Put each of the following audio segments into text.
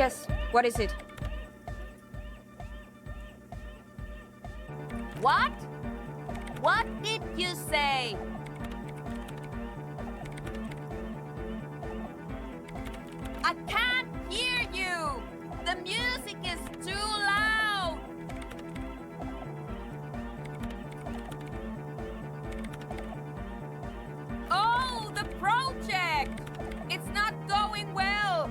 Yes, what is it? What? What did you say? I can't hear you! The music is too loud! Oh, the project! It's not going well!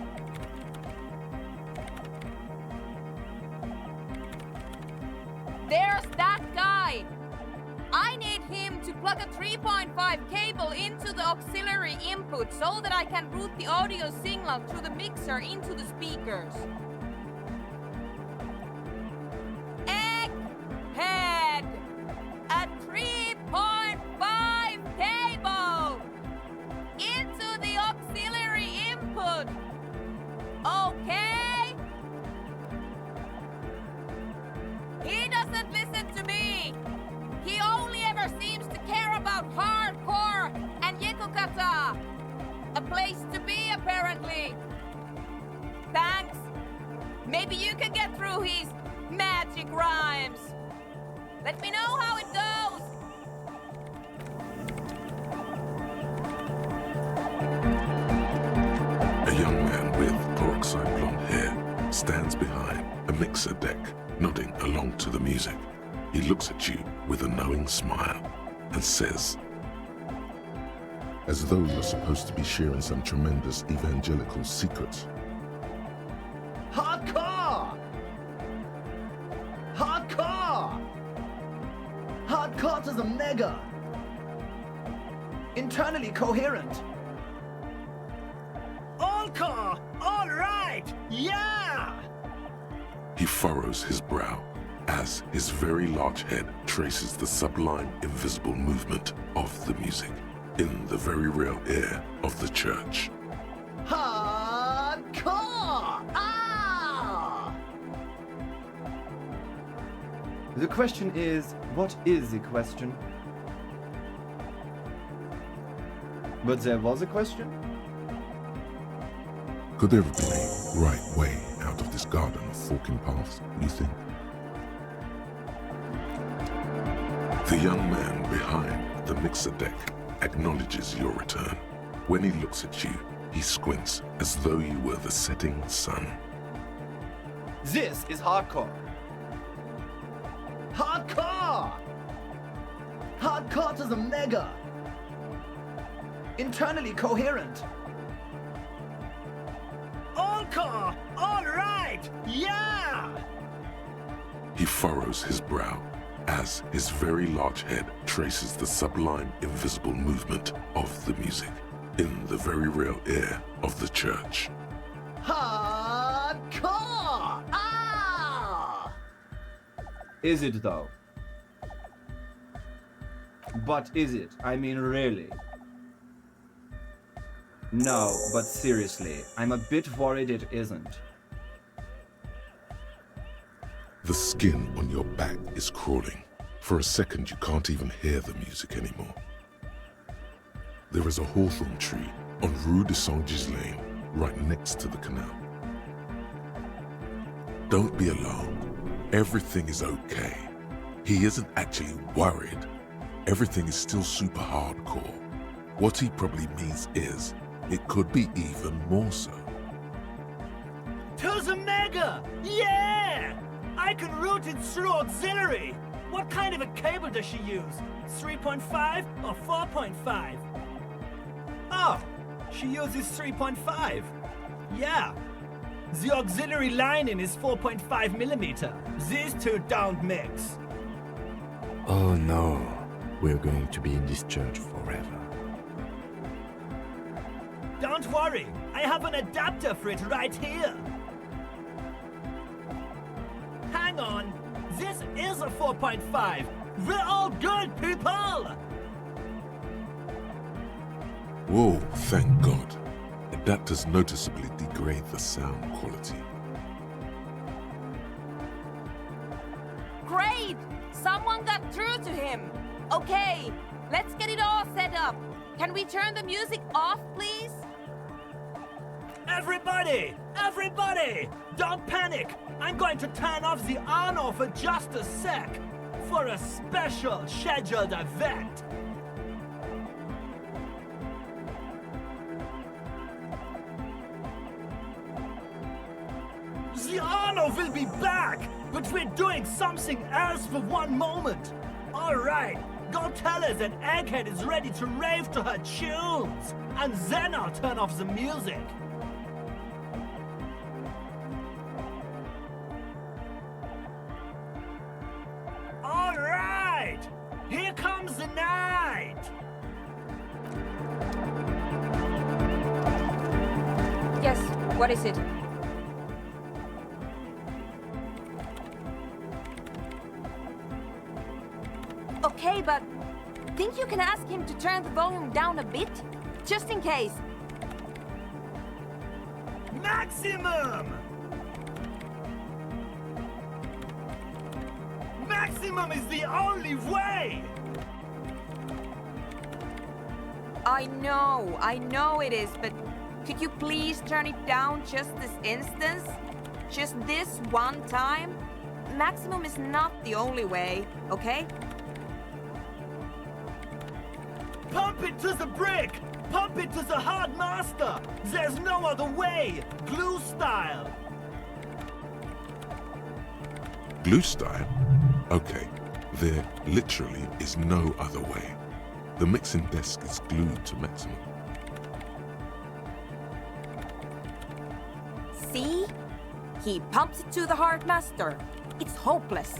There's that guy! I need him to plug a 3.5 cable into the auxiliary input so that I can route the audio signal through the mixer into the speakers. Egghead! A 3.5 cable! Into the auxiliary input! Okay? He doesn't listen to me! He only ever seems to care about hardcore and Yekukata! A place to be, apparently! Thanks! Maybe you can get through his magic rhymes! Let me know how it goes! A young man with peroxide blonde hair stands behind a mixer deck, nodding along to the music. He looks at you with a knowing smile and says, as though you're supposed to be sharing some tremendous evangelical secret, Hardcore! Hardcore! Hardcore to the mega! Internally coherent! All-core! All right! Yeah! he furrows his brow as his very large head traces the sublime invisible movement of the music in the very real ear of the church. Hardcore! Ah! The question is, what is the question? But there was a question? Could there have been a right way out of this garden of forking paths, you think? The young man behind the mixer deck acknowledges your return. When he looks at you, he squints as though you were the setting sun. This is hardcore. Hardcore! Hardcore to the mega! Internally coherent! All-core! All right! Yeah! He furrows his brow as his very large head traces the sublime invisible movement of the music in the very real ear of the church. Hardcore! Ah! Is it though? But is it? I mean, really? No, but seriously, I'm a bit worried it isn't. The skin on your back is crawling. For a second, you can't even hear the music anymore. There is a hawthorn tree on Rue de Saint-Ghislain, right next to the canal. Don't be alarmed. Everything is okay. He isn't actually worried. Everything is still super hardcore. What he probably means is, it could be even more so. To the mega! Yeah! I can route it through auxiliary! What kind of a cable does she use? 3.5 or 4.5? Oh, she uses 3.5. Yeah. The auxiliary lining is 4.5 millimeter. These two don't mix. Oh no, we're going to be in this church forever. Don't worry, I have an adapter for it right here. Hang on, this is a 4.5. We're all good, people! Whoa, thank God. Adapters noticeably degrade the sound quality. Great! Someone got through to him! Okay, let's get it all set up. Can we turn the music off, please? Everybody! Everybody! Don't panic! I'm going to turn off the on for just a sec for a special scheduled event. The Arno will be back, but we're doing something else for one moment. All right, go tell her that Egghead is ready to rave to her tunes, and then I'll turn off the music. All right, here comes the night. Yes, what is it? Okay, but think you can ask him to turn the volume down a bit? Just in case. Maximum! Maximum is the only way! I know it is, but could you please turn it down just this instance? Just this one time? Maximum is not the only way, okay? Pump it to the brick! Pump it to the hard master! There's no other way! Glue style! Glue style? Okay, there literally is no other way. The mixing desk is glued to maximum. See? He pumps it to the hard master. It's hopeless.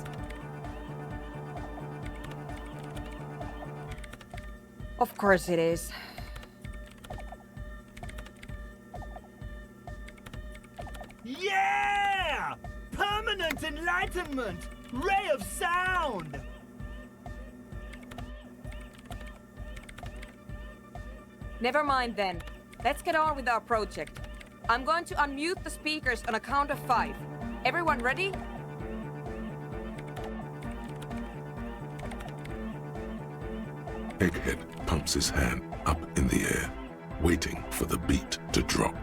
Of course it is. Yeah! Permanent enlightenment! Ray of sound! Never mind then. Let's get on with our project. I'm going to unmute the speakers on a count of 5. Everyone ready? Egghead pumps his hand up in the air, waiting for the beat to drop.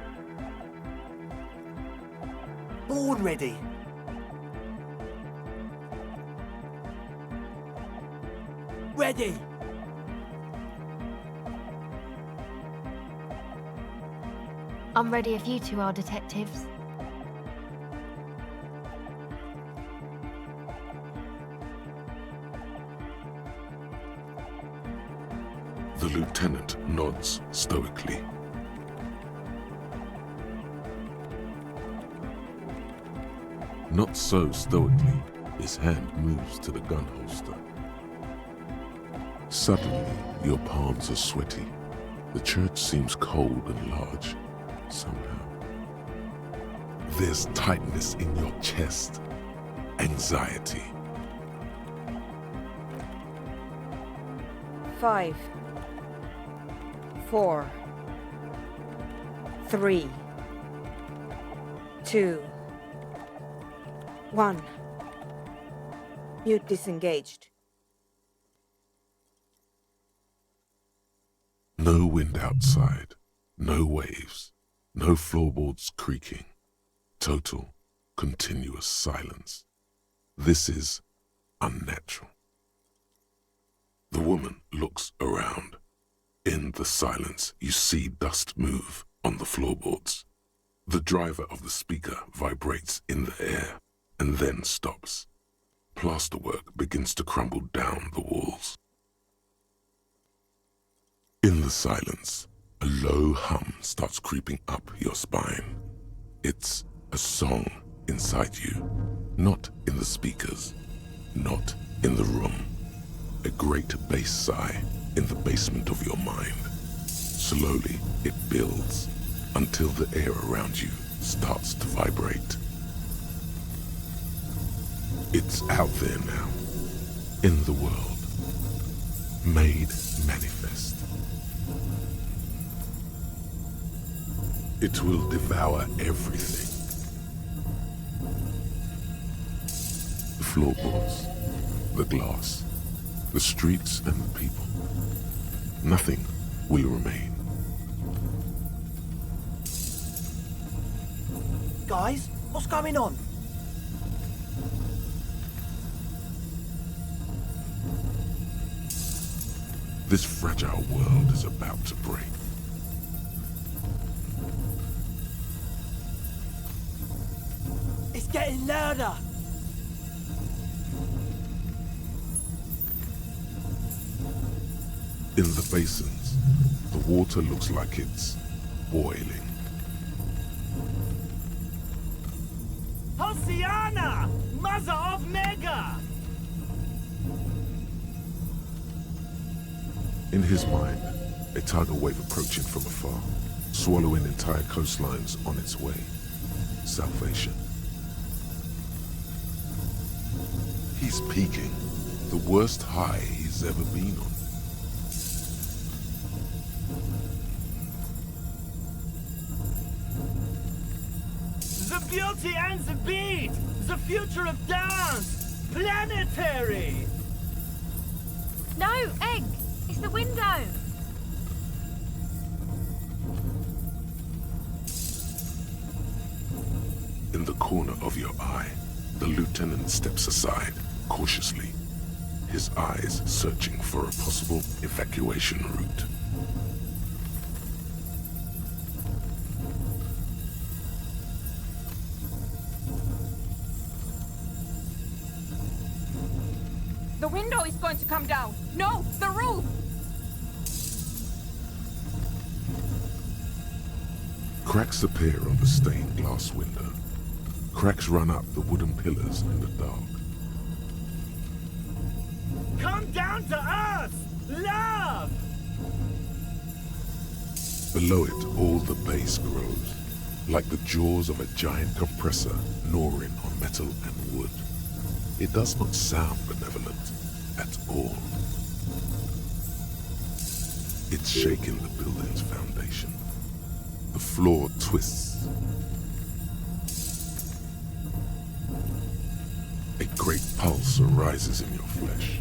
Board ready. Ready. I'm ready if you two are detectives. The lieutenant nods stoically. Not so stoically, his hand moves to the gun holster. Suddenly, your palms are sweaty. The church seems cold and large, somehow. There's tightness in your chest, anxiety. 5, 4, 3, 2, 1. Mute disengaged. No wind outside, no waves, no floorboards creaking. Total, continuous silence. This is unnatural. The woman looks around. In the silence, you see dust move on the floorboards. The driver of the speaker vibrates in the air and then stops. Plasterwork begins to crumble down the walls. In the silence, a low hum starts creeping up your spine. It's a song inside you, not in the speakers, not in the room. A great bass sigh in the basement of your mind. Slowly, it builds until the air around you starts to vibrate. It's out there now, in the world, made manifest. It will devour everything. The floorboards, the glass, the streets and the people. Nothing will remain. Guys, what's going on? This fragile world is about to break. It's getting louder. In the basins, the water looks like it's boiling. Hosiana! Mother of Mega! In his mind, a tidal wave approaching from afar, swallowing entire coastlines on its way. Salvation. He's peaking, the worst high he's ever been on. The beauty and the beat! The future of dance! Planetary! No, Egg! It's the window! In the corner of your eye, the lieutenant steps aside, cautiously, his eyes searching for a possible evacuation route. The window is going to come down. No, the roof! Cracks appear on the stained glass window. Cracks run up the wooden pillars in the dark. Come down to us! Love! Below it, all the bass grows, like the jaws of a giant compressor gnawing on metal and wood. It does not sound benevolent at all. It's shaking the building's foundation. The floor twists. A great pulse arises in your flesh.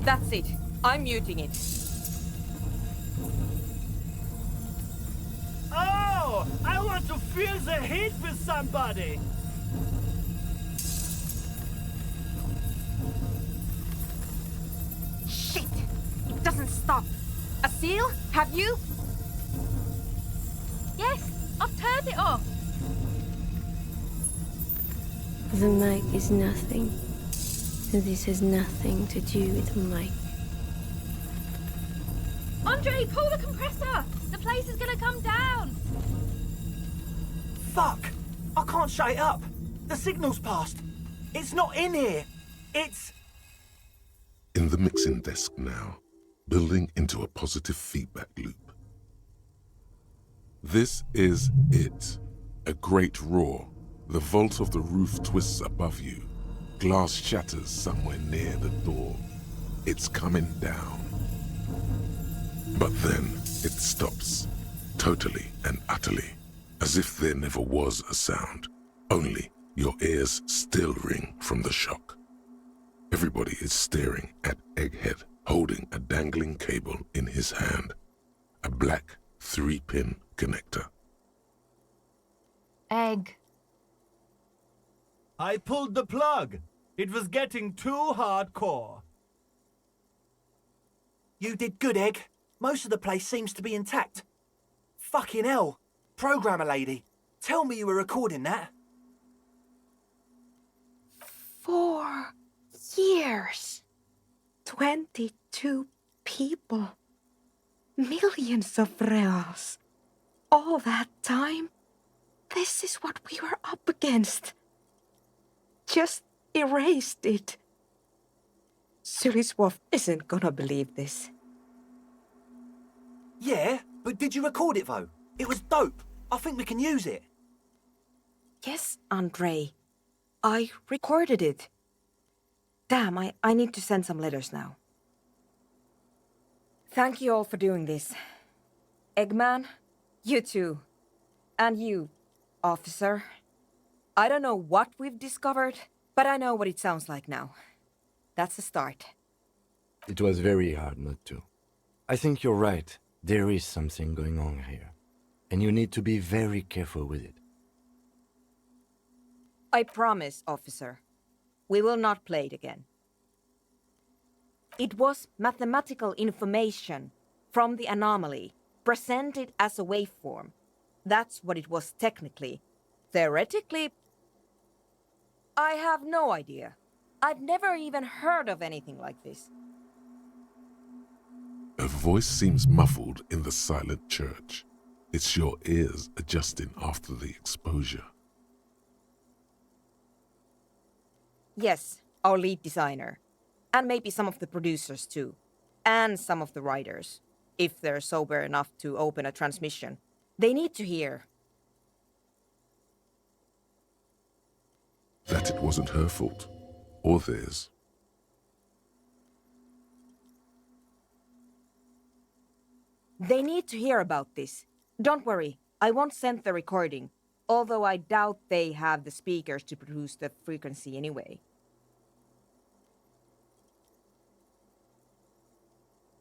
That's it. I'm muting it. Oh! I want to feel the heat with somebody! Shit! It doesn't stop. A seal? Have you? Yes, I've turned it off! The mic is nothing. This has nothing to do with the mic. Andre, pull the compressor! The place is gonna come down! Fuck! I can't shut it up! The signal's passed! It's not in here! It's... In the mixing desk now, building into a positive feedback loop. This is it. A great roar. The vault of the roof twists above you. Glass shatters somewhere near the door. It's coming down. But then it stops, totally and utterly, as if there never was a sound. Only your ears still ring from the shock. Everybody is staring at Egghead, holding a dangling cable in his hand. A black 3-pin connector. Egg. I pulled the plug! It was getting too hardcore. You did good, Egg. Most of the place seems to be intact. Fucking hell. Programmer lady, tell me you were recording that. 4 years. 22 people. Millions of reals. All that time? This is what we were up against. Just erased it. Suliswolf isn't gonna believe this. Yeah, but did you record it though? It was dope. I think we can use it. Yes, Andre. I recorded it. Damn, I need to send some letters now. Thank you all for doing this. Eggman, you too. And you, officer. I don't know what we've discovered, but I know what it sounds like now. That's a start. It was very hard not to. I think you're right. There is something going on here, and you need to be very careful with it. I promise, officer. We will not play it again. It was mathematical information from the anomaly, presented as a waveform. That's what it was technically. Theoretically, I have no idea. I've never even heard of anything like this. A voice seems muffled in the silent church. It's your ears adjusting after the exposure. Yes, our lead designer. And maybe some of the producers too. And some of the writers. If they're sober enough to open a transmission. They need to hear. That it wasn't her fault, or theirs. They need to hear about this. Don't worry, I won't send the recording. Although I doubt they have the speakers to produce the frequency anyway.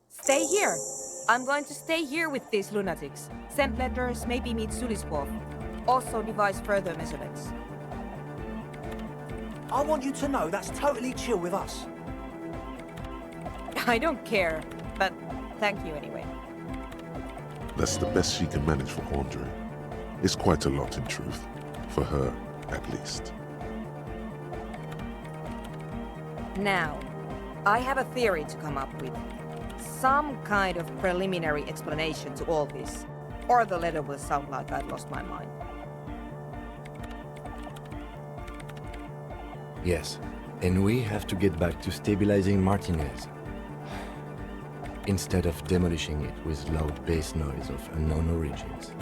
Stay here. I'm going to stay here with these lunatics. Send letters, maybe meet Sulispov. Also devise further measurements. I want you to know that's totally chill with us. I don't care, but thank you anyway. That's the best she can manage for Andre. It's quite a lot in truth. For her, at least. Now, I have a theory to come up with. Some kind of preliminary explanation to all this. Or the letter will sound like I've lost my mind. Yes, and we have to get back to stabilizing Martinez. Instead of demolishing it with loud bass noise of unknown origins.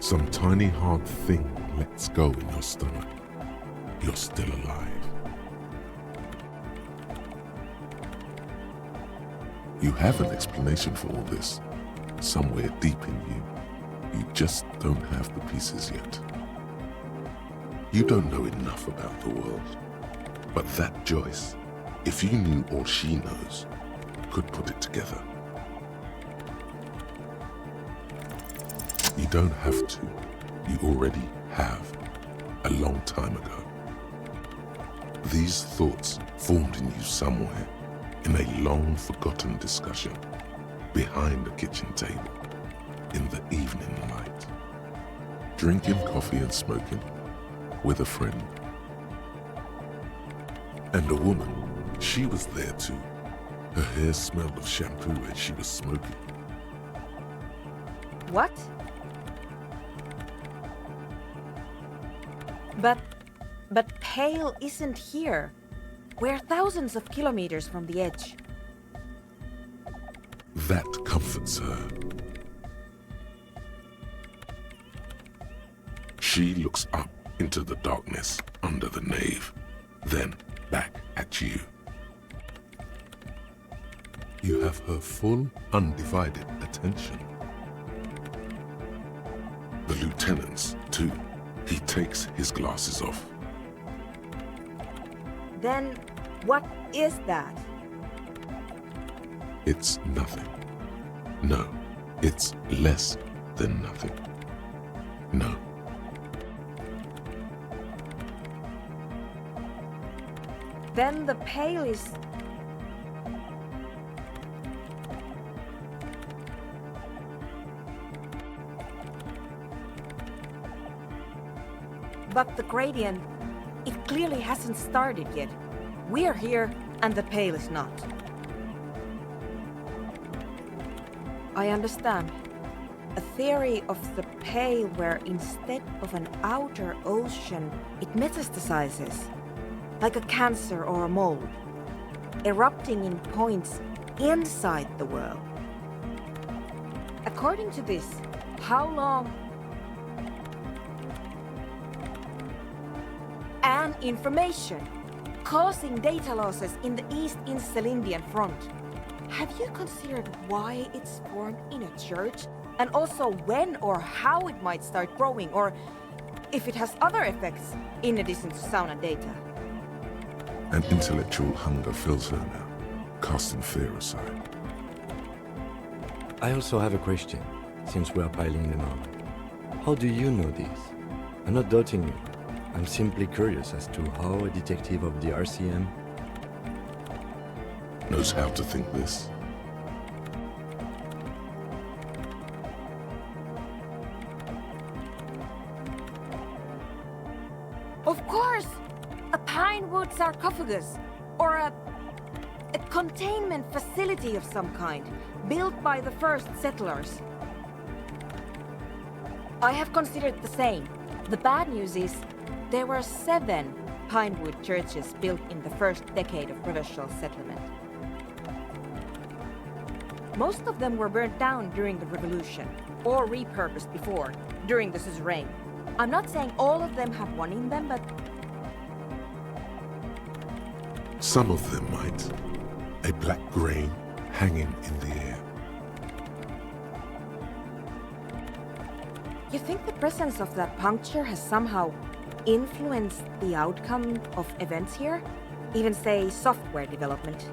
Some tiny hard thing lets go in your stomach. You're still alive. You have an explanation for all this, somewhere deep in you. You just don't have the pieces yet. You don't know enough about the world, but that Joyce, if you knew all she knows, could put it together. You don't have to. You already have, a long time ago. These thoughts formed in you somewhere, in a long-forgotten discussion, behind a kitchen table, in the evening light, drinking coffee and smoking, with a friend. And a woman, she was there too. Her hair smelled of shampoo as she was smoking. What? But Pale isn't here. We're thousands of kilometers from the edge. That comforts her. She looks up into the darkness under the nave, then back at you. You have her full, undivided attention. The lieutenant's, too. He takes his glasses off. Then, what is that? It's nothing. No, it's less than nothing. No. Then the Pale is... But the gradient, it clearly hasn't started yet. We're here, and the Pale is not. I understand. A theory of the Pale where instead of an outer ocean, it metastasizes. Like a cancer or a mold. Erupting in points inside the world. According to this, how long... And information, causing data losses in the East Insulindian front. Have you considered why it's formed in a church? And also when or how it might start growing, or if it has other effects in addition to sound and data? An intellectual hunger fills her now, casting fear aside. I also have a question, since we are piling them up. How do you know this? I'm not doubting you. I'm simply curious as to how a detective of the RCM knows how to think this. Of course! A pine wood sarcophagus, or a containment facility of some kind, built by the first settlers. I have considered the same. The bad news is, there were 7 pinewood churches built in the first decade of provincial settlement. Most of them were burnt down during the revolution, or repurposed before, during the suzerain. I'm not saying all of them have one in them, but Some of them might. A black grain hanging in the air. you think the presence of that puncture has somehow influenced the outcome of events here? Even say software development?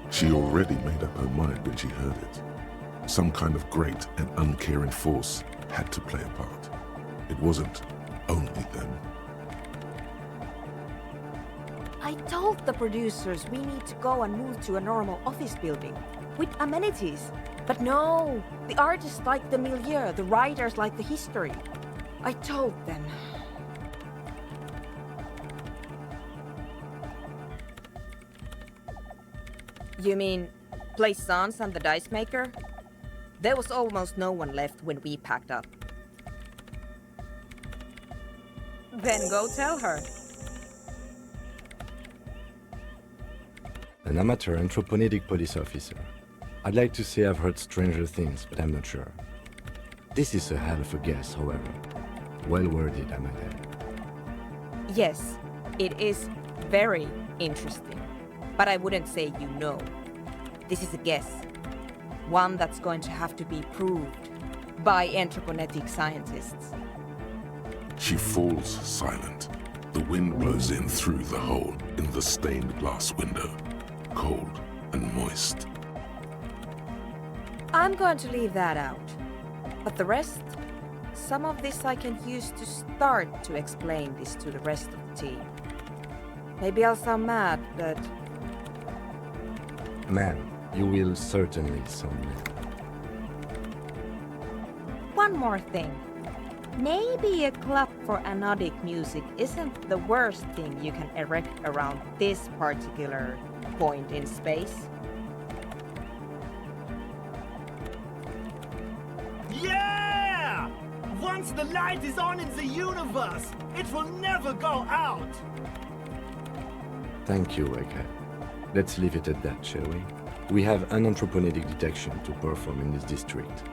She already made up her mind when she heard it. Some kind of great and uncaring force had to play a part. It wasn't only them. I told the producers we need to go and move to a normal office building with amenities. But no, the artists like the milieu, the writers like the history. I told them. You mean Plaisance and the Dice Maker? There was almost no one left when we packed up. Then go tell her. An amateur anthropomedic police officer. I'd like to say I've heard stranger things, but I'm not sure. This is a hell of a guess, however. Well worded, I might add. Yes, it is very interesting. But I wouldn't say you know. This is a guess. One that's going to have to be proved by anthroponetic scientists. She falls silent. The wind blows in through the hole in the stained glass window, cold and moist. I'm going to leave that out. But the rest, some of this I can use to start to explain this to the rest of the team. Maybe I'll sound mad, but Man, you will certainly sound mad. one more thing. Maybe a club for anodic music isn't the worst thing you can erect around this particular point in space. Yeah! Once the light is on in the universe, it will never go out! Thank you, Egghead. Let's leave it at that, shall we? We have an anthropomedic detection to perform in this district.